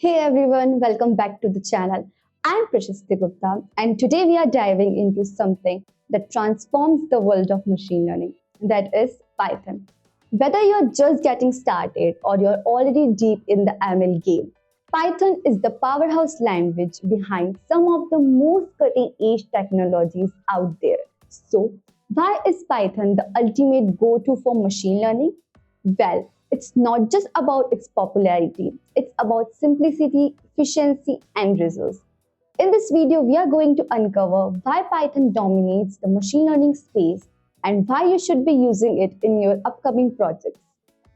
Hey everyone, welcome back to the channel. I'm Prashasti Gupta, and today we are diving into something that transforms the world of machine learning, that is Python. Whether you're just getting started or you're already deep in the ML game, Python is the powerhouse language behind some of the most cutting edge technologies out there. So, why is Python the ultimate go to for machine learning? Well, it's not just about its popularity, it's about simplicity, efficiency, and results. In this video, we are going to uncover why Python dominates the machine learning space and why you should be using it in your upcoming projects.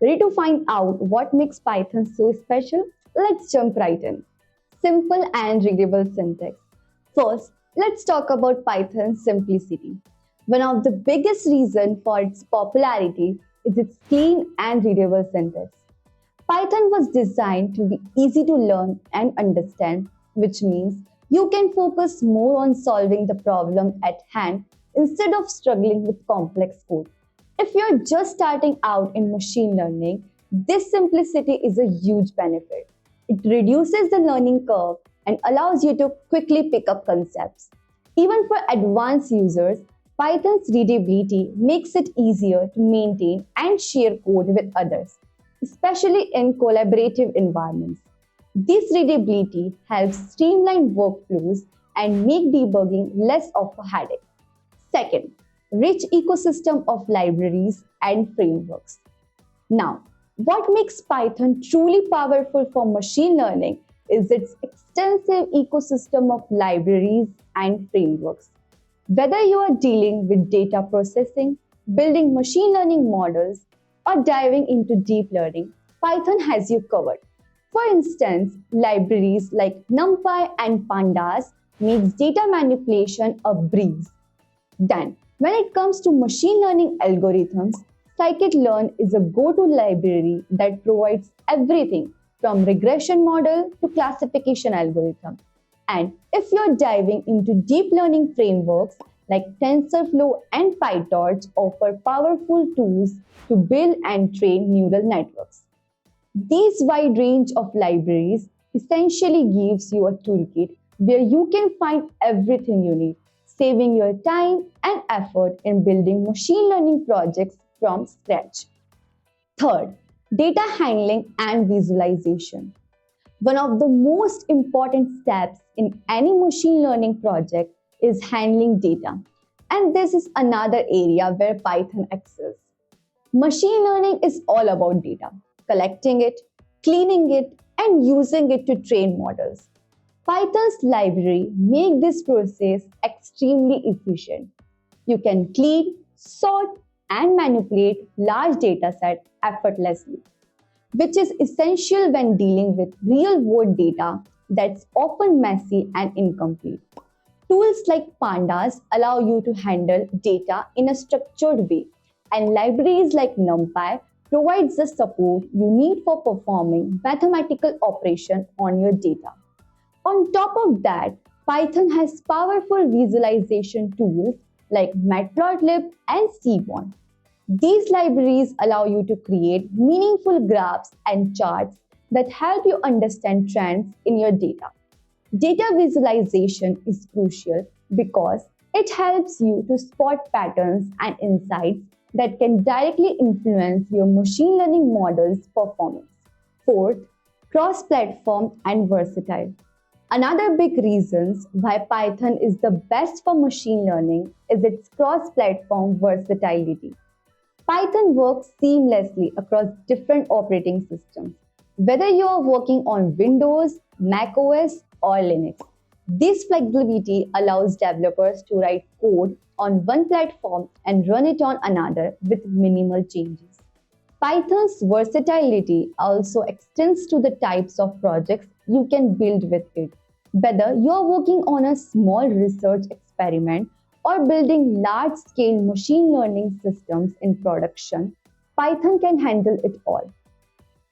Ready to find out what makes Python so special? Let's jump right in. Simple and readable syntax. First, let's talk about Python's simplicity. One of the biggest reasons for its popularity is its clean and readable syntax. Python was designed to be easy to learn and understand, which means you can focus more on solving the problem at hand instead of struggling with complex code. If you're just starting out in machine learning, this simplicity is a huge benefit. It reduces the learning curve and allows you to quickly pick up concepts. Even for advanced users, Python's readability makes it easier to maintain and share code with others, especially in collaborative environments. This readability helps streamline workflows and make debugging less of a headache. Second, rich ecosystem of libraries and frameworks. Now, what makes Python truly powerful for machine learning is its extensive ecosystem of libraries and frameworks. Whether you are dealing with data processing, building machine learning models, or diving into deep learning, Python has you covered. For instance, libraries like NumPy and Pandas makes data manipulation a breeze. Then, when it comes to machine learning algorithms, scikit-learn is a go-to library that provides everything from regression model to classification algorithm. And if you're diving into deep learning frameworks like TensorFlow and PyTorch offer powerful tools to build and train neural networks. This wide range of libraries essentially gives you a toolkit where you can find everything you need, saving your time and effort in building machine learning projects from scratch. Third, data handling and visualization. One of the most important steps in any machine learning project is handling data. And this is another area where Python excels. Machine learning is all about data, collecting it, cleaning it, and using it to train models. Python's library make this process extremely efficient. You can clean, sort, and manipulate large datasets effortlessly, which is essential when dealing with real-world data that's often messy and incomplete. Tools like Pandas allow you to handle data in a structured way, and libraries like NumPy provides the support you need for performing mathematical operations on your data. On top of that, Python has powerful visualization tools like matplotlib and seaborn. These libraries allow you to create meaningful graphs and charts that help you understand trends in your data. Data visualization is crucial because it helps you to spot patterns and insights that can directly influence your machine learning model's performance. Fourth, cross-platform and versatile. Another big reason why Python is the best for machine learning is its cross-platform versatility. Python works seamlessly across different operating systems, whether you are working on Windows, macOS, or Linux. This flexibility allows developers to write code on one platform and run it on another with minimal changes. Python's versatility also extends to the types of projects you can build with it. Whether you are working on a small research experiment or building large-scale machine learning systems in production, Python can handle it all.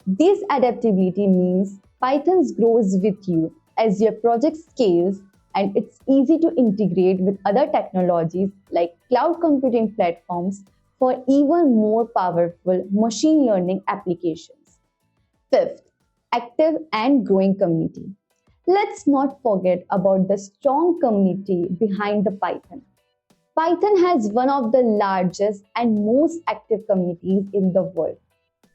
This adaptability means Python grows with you as your project scales, and it's easy to integrate with other technologies like cloud computing platforms for even more powerful machine learning applications. Fifth, active and growing community. Let's not forget about the strong community behind the Python. Python has one of the largest and most active communities in the world.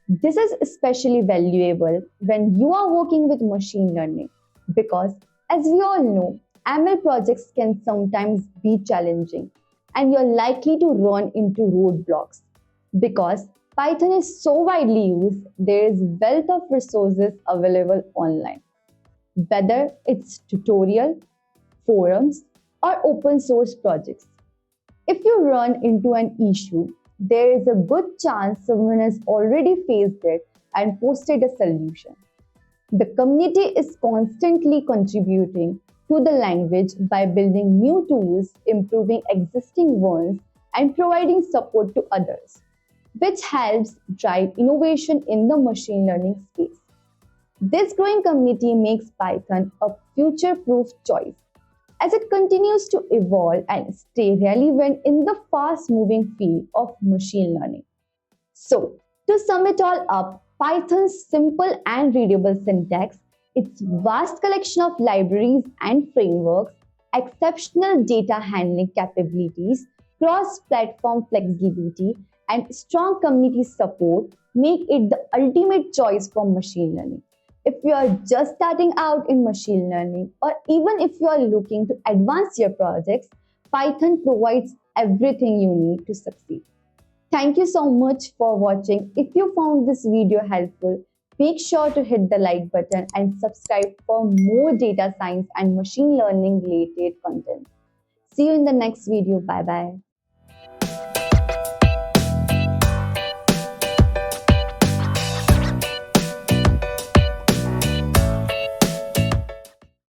This is especially valuable when you are working with machine learning because, as we all know, ML projects can sometimes be challenging and you're likely to run into roadblocks. Because Python is so widely used, there is wealth of resources available online. Whether it's tutorial, forums, or open source projects. If you run into an issue, there is a good chance someone has already faced it and posted a solution. The community is constantly contributing to the language by building new tools, improving existing ones, and providing support to others, which helps drive innovation in the machine learning space. This growing community makes Python a future-proof choice as it continues to evolve and stay relevant in the fast-moving field of machine learning. So, to sum it all up, Python's simple and readable syntax, its vast collection of libraries and frameworks, exceptional data handling capabilities, cross-platform flexibility, and strong community support make it the ultimate choice for machine learning. If you are just starting out in machine learning, or even if you are looking to advance your projects, Python provides everything you need to succeed. Thank you so much for watching. If you found this video helpful, make sure to hit the like button and subscribe for more data science and machine learning related content. See you in the next video. Bye bye.